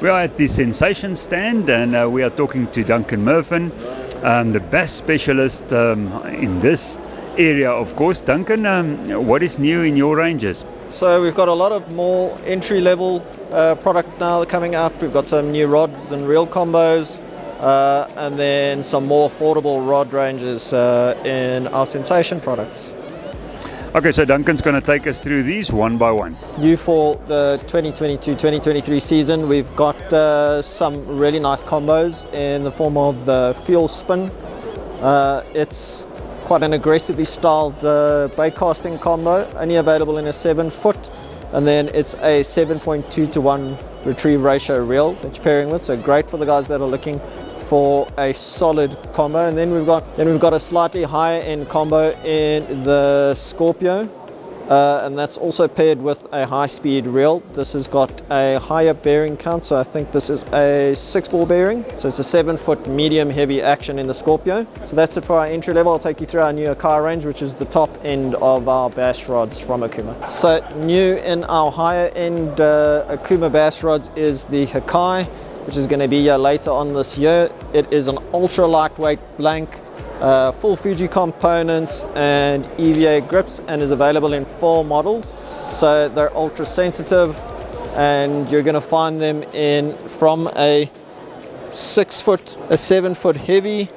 We are at the Sensation stand, and we are talking to Duncan Murphin, the bass specialist in this area, of course. Duncan, what is new in your ranges? So we've got a lot of more entry-level product now coming out. We've got some new rods and reel combos, and then some more affordable rod ranges in our Sensation products. Okay, so Duncan's going to take us through these one by one. New for the 2022-2023 season, we've got some really nice combos in the form of the Fuel Spin. It's quite an aggressively styled bait casting combo, only available in a 7-foot, and then it's a 7.2 to 1 retrieve ratio reel that you're pairing with, so great for the guys that are looking for a solid combo. And then we've got a slightly higher end combo in the Scorpio, and that's also paired with a high speed reel. This has got a higher bearing count, so I think this is a 6-ball bearing, so it's a 7-foot medium heavy action in the Scorpio. So that's it for our entry level. I'll take you through our new Hakai range, which is the top end of our bass rods from Akuma. So new in our higher end Akuma bass rods is the Hakai, which is going to be here later on this year. It is an ultra lightweight blank, full Fuji components and EVA grips, and is available in 4 models. So they're ultra sensitive, and you're going to find them in from a 6-foot, a 7-foot heavy,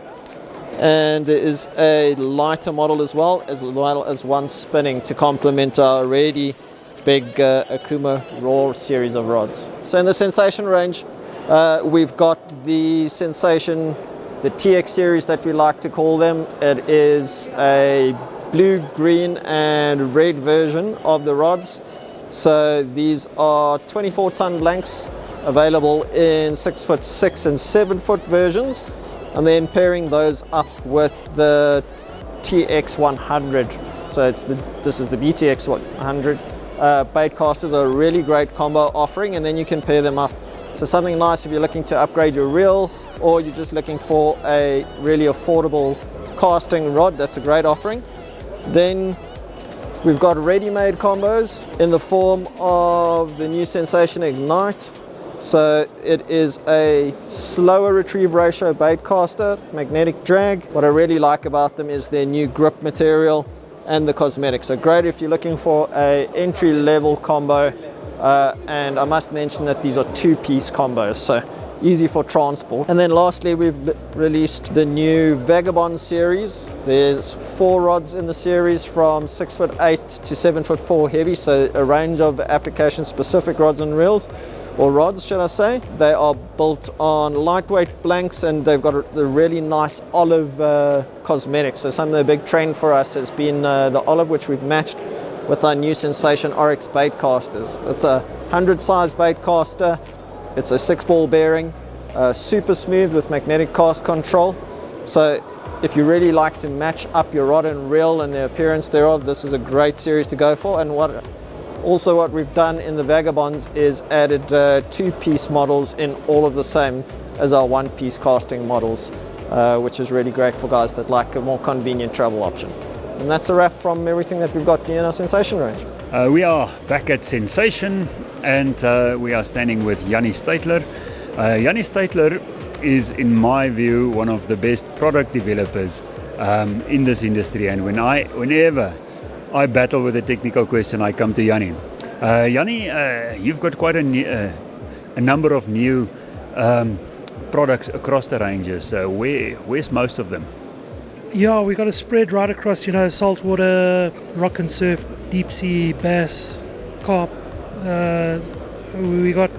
and there is a lighter model as well as one spinning to complement our already big Akuma Raw series of rods. So in the Sensation range, we've got the Sensation, the TX series that we like to call them. It is a blue, green and red version of the rods. So these are 24-ton blanks available in 6-foot 6 and 7-foot versions, and then pairing those up with the TX 100. So this is the BTX 100. Bait casters are a really great combo offering, and then you can pair them up. So something nice if you're looking to upgrade your reel, or you're just looking for a really affordable casting rod. That's a great offering. Then we've got ready-made combos in the form of the new Sensation Ignite. So it is a slower retrieve ratio bait caster, magnetic drag. What I really like about them is their new grip material and the cosmetics. So great if you're looking for a entry-level combo. And I must mention that these are 2-piece combos, so easy for transport. And then lastly, we've released the new Vagabond series. There's 4 rods in the series from 6'8" to 7'4" heavy, so a range of application-specific rods and reels, or rods, should I say. They are built on lightweight blanks, and they've got the really nice olive cosmetics. So some of the big trend for us has been the olive, which we've matched with our new Sensation RX bait casters. It's a 100 size bait caster. It's a 6-ball bearing, super smooth with magnetic cast control. So if you really like to match up your rod and reel and the appearance thereof, this is a great series to go for. And what we've done in the Vagabonds is added 2-piece models in all of the same as our 1-piece casting models, which is really great for guys that like a more convenient travel option. And that's a wrap from everything that we've got in our Sensation range. We are back at Sensation, and we are standing with Jannie Statler. Jannie Statler is, in my view, one of the best product developers in this industry. And whenever I battle with a technical question, I come to Jannie. Jannie, you've got quite a number of new products across the ranges. Where's most of them? Yeah, we got a spread right across, saltwater, rock and surf, deep sea, bass, carp. We got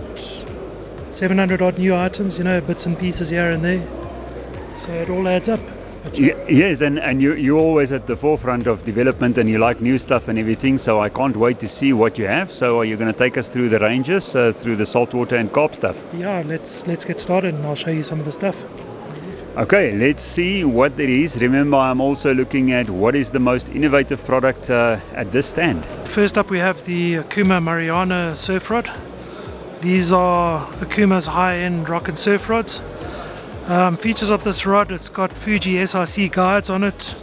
700 odd new items, bits and pieces here and there. So it all adds up. Yes, and you're always at the forefront of development, and you like new stuff and everything, so I can't wait to see what you have. So are you going to take us through the ranges, through the saltwater and carp stuff? Yeah, let's get started, and I'll show you some of the stuff. Okay, let's see what it is. Remember, I'm also looking at what is the most innovative product at this stand. First up, we have the Akuma Mariana surf rod. These are Akuma's high-end rock and surf rods. Features of this rod: it's got Fuji SRC guides on it.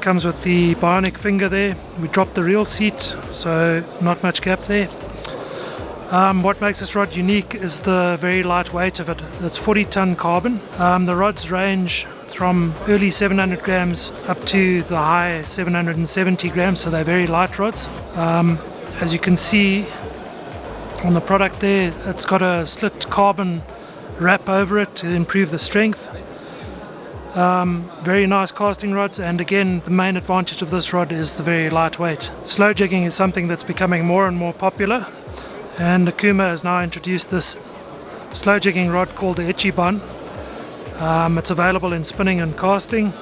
Comes with the bionic finger there. We dropped the reel seat, so not much gap there. What makes this rod unique is the very light weight of it. It's 40-ton carbon. The rods range from early 700 grams up to the high 770 grams, so they're very light rods. As you can see on the product there, it's got a slit carbon wrap over it to improve the strength. Very nice casting rods, and again, the main advantage of this rod is the very lightweight. Slow jigging is something that's becoming more and more popular, and Akuma has now introduced this slow jigging rod called the Ichiban. It's available in spinning and casting.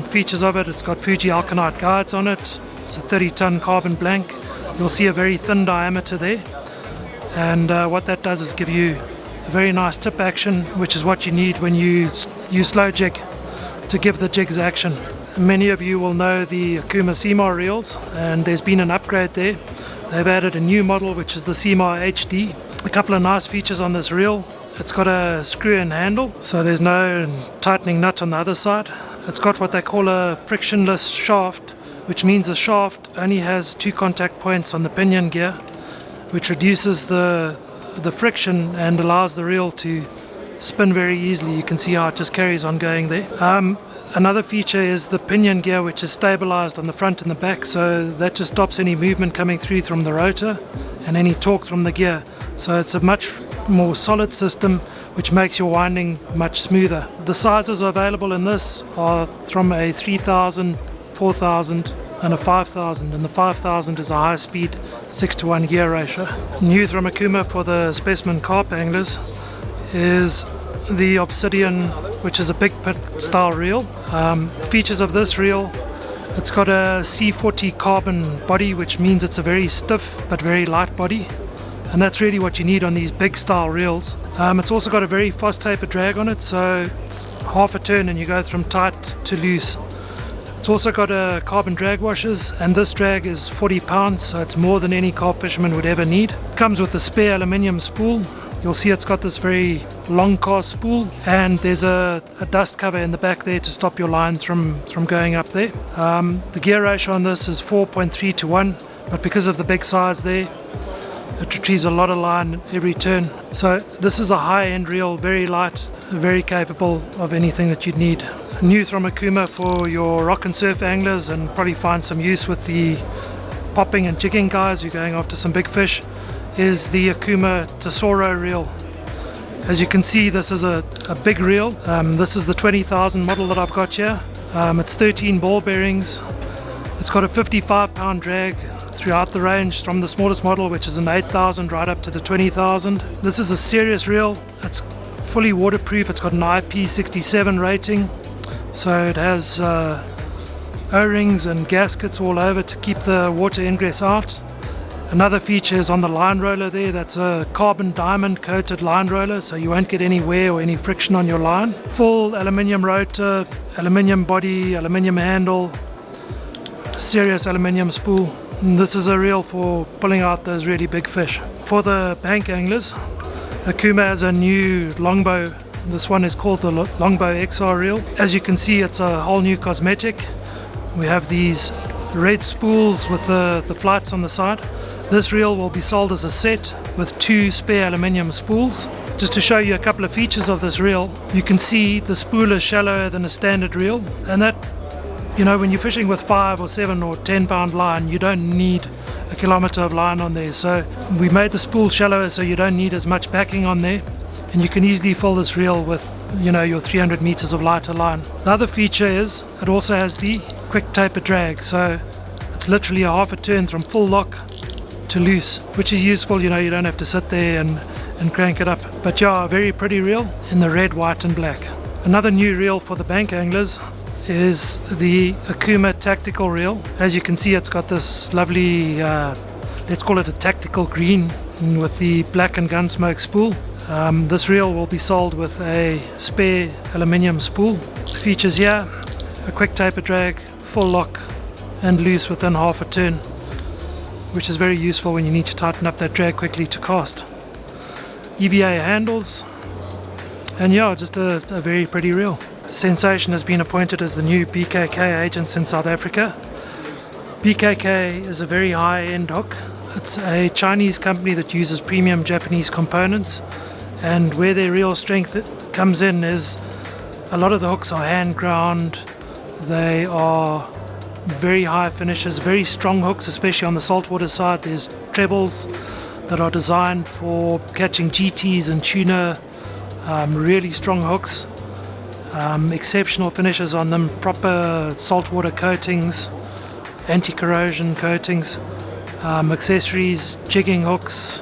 Features of it, it's got Fuji Alkanite guides on it. It's a 30-ton carbon blank. You'll see a very thin diameter there, and what that does is give you a very nice tip action, which is what you need when you slow jig to give the jigs action. Many of you will know the Akuma CMAR reels, and there's been an upgrade there. They've added a new model, which is the CMAR HD. A couple of nice features on this reel. It's got a screw-in handle, so there's no tightening nut on the other side. It's got what they call a frictionless shaft, which means the shaft only has 2 contact points on the pinion gear, which reduces the friction and allows the reel to spin very easily. You can see how it just carries on going there. Another feature is the pinion gear, which is stabilized on the front and the back, so that just stops any movement coming through from the rotor and any torque from the gear. So it's a much more solid system, which makes your winding much smoother. The sizes available in this are from a 3000, 4000 and a 5000, and the 5000 is a high speed 6-to-1 gear ratio. New from Akuma for the specimen carp anglers is the Obsidian, which is a big pit style reel. Features of this reel, it's got a C40 carbon body, which means it's a very stiff but very light body, and that's really what you need on these big style reels. It's also got a very fast taper drag on it, so half a turn and you go from tight to loose. It's also got a carbon drag washers, and this drag is 40 pounds, so it's more than any carp fisherman would ever need. It comes with a spare aluminium spool. You'll see it's got this very long cast spool, and there's a dust cover in the back there to stop your lines from going up there. The gear ratio on this is 4.3 to 1, but because of the big size there, it retrieves a lot of line every turn. So this is a high-end reel, very light, very capable of anything that you'd need. New from Akuma for your rock and surf anglers, and probably find some use with the popping and jigging guys who are going after some big fish, is the Akuma Tesoro reel. As you can see, this is a big reel. This is the 20,000 model that I've got here. It's 13 ball bearings. It's got a 55-pound drag throughout the range, from the smallest model, which is an 8,000, right up to the 20,000. This is a serious reel. It's fully waterproof. It's got an IP67 rating, so it has O-rings and gaskets all over to keep the water ingress out. Another feature is on the line roller there. That's a carbon diamond coated line roller, so you won't get any wear or any friction on your line. Full aluminium rotor, aluminium body, aluminium handle, serious aluminium spool. And this is a reel for pulling out those really big fish. For the bank anglers, Akuma has a new longbow. This one is called the Longbow Xr Reel. As you can see, it's a whole new cosmetic. We have these red spools with the flights on the side. This reel will be sold as a set with 2 spare aluminium spools. Just to show you a couple of features of this reel, you can see the spool is shallower than a standard reel, and that, you know, when you're fishing with 5 or 7 or 10 pound line, you don't need a kilometer of line on there. So we made the spool shallower so you don't need as much backing on there, and you can easily fill this reel with, you know, your 300 meters of lighter line. The other feature is it also has the quick taper drag, so it's literally a half a turn from full lock to loose, which is useful. You know, you don't have to sit there and crank it up. But yeah, a very pretty reel in the red, white and black. Another new reel for the bank anglers is the Akuma tactical reel. As you can see, it's got this lovely, let's call it a tactical green with the black and gunsmoke spool. This reel will be sold with a spare aluminium spool. Features here, a quick taper drag, full lock and loose within half a turn, which is very useful when you need to tighten up that drag quickly to cast. EVA handles, and yeah, just a very pretty reel. Sensation has been appointed as the new BKK agents in South Africa. BKK is a very high-end hook. It's a Chinese company that uses premium Japanese components, and where their real strength comes in is a lot of the hooks are hand ground. They are very high finishes, very strong hooks, especially on the saltwater side. There's trebles that are designed for catching GTs and tuna, really strong hooks, exceptional finishes on them, proper saltwater coatings, anti-corrosion coatings, accessories, jigging hooks,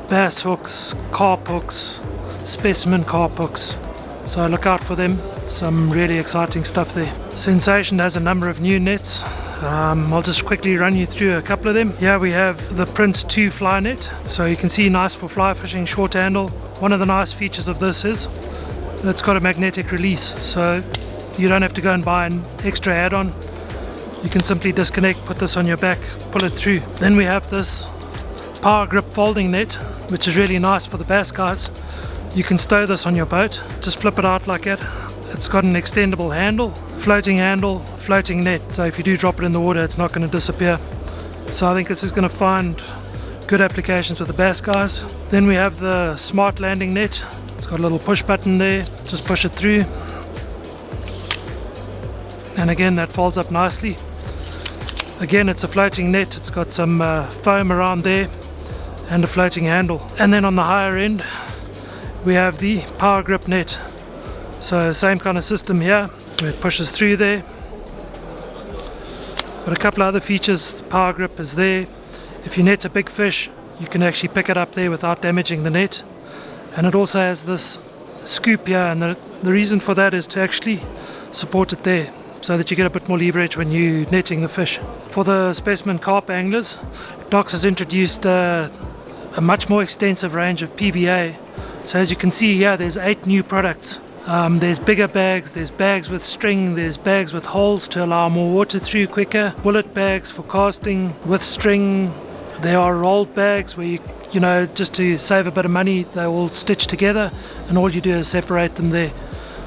bass hooks, carp hooks, specimen carp hooks. So look out for them. Some really exciting stuff there. Sensation has a number of new nets. I'll just quickly run you through a couple of them. Here we have the Prince2 Flyknit. So you can see nice for fly fishing, short handle. One of the nice features of this is it's got a magnetic release. So you don't have to go and buy an extra add-on. You can simply disconnect, put this on your back, pull it through. Then we have this power grip folding net, which is really nice for the bass guys. You can stow this on your boat, just flip it out like that. It's got an extendable handle, floating net, so if you do drop it in the water it's not going to disappear. So I think this is going to find good applications with the bass guys. Then we have the smart landing net. It's got a little push button there, just push it through, and again that folds up nicely. Again, it's a floating net, it's got some foam around there and a floating handle. And then on the higher end we have the power grip net. So same kind of system here, where it pushes through there. But a couple of other features. The power grip is there. If you net a big fish, you can actually pick it up there without damaging the net. And it also has this scoop here, and the reason for that is to actually support it there, so that you get a bit more leverage when you're netting the fish. For the specimen carp anglers, Docks has introduced a much more extensive range of PVA. So as you can see here, there's 8 new products. There's bigger bags, there's bags with string, there's bags with holes to allow more water through quicker, bullet bags for casting with string. There are rolled bags where you know, just to save a bit of money, they all stitch together and all you do is separate them there.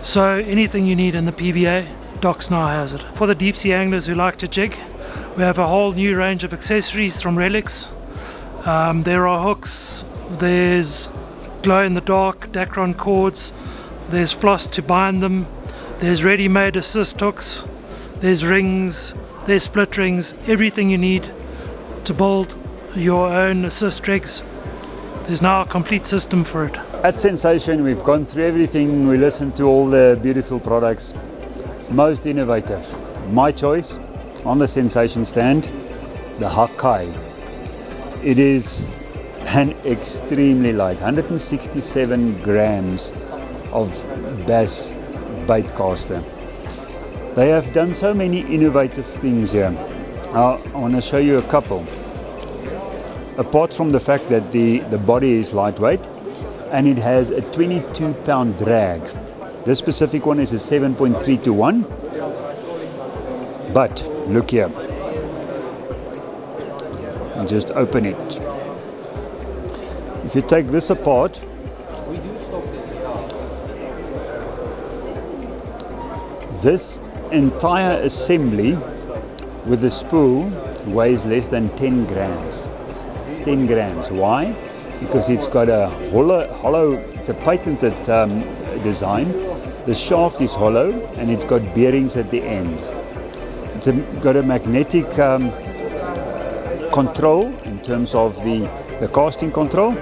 So anything you need in the PVA, Docks now has it. For the deep sea anglers who like to jig, we have a whole new range of accessories from Relics. There are hooks, there's glow-in-the-dark Dacron cords, there's floss to bind them, there's ready-made assist hooks, there's rings, there's split rings, everything you need to build your own assist rigs. There's now a complete system for it. At Sensation, we've gone through everything. We listened to all the beautiful products. Most innovative, my choice on the Sensation stand, the Hakai. It is an extremely light, 167 grams of bass bait caster. They have done so many innovative things here. I want to show you a couple. Apart from the fact that the body is lightweight and it has a 22-pound drag. This specific one is a 7.3 to 1. But look here. And just open it. If you take this apart, this entire assembly with the spool weighs less than 10 grams. 10 grams. Why? Because it's got a hollow, it's a patented design. The shaft is hollow and it's got bearings at the ends. It's got a magnetic control in terms of the casting control,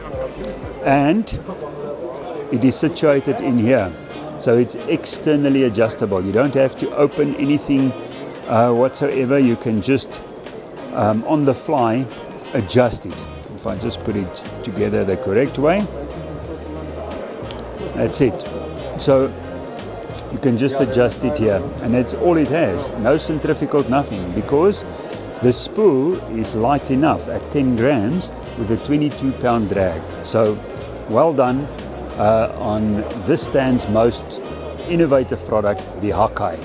and it is situated in here. So it's externally adjustable. You don't have to open anything whatsoever. You can just on the fly adjust it. If I just put it together the correct way, that's it. So you can just adjust it here, and that's all it has. No centrifugal, nothing, because the spool is light enough at 10 grams with a 22-pound drag. So well done on this stand's most innovative product, the Hakai.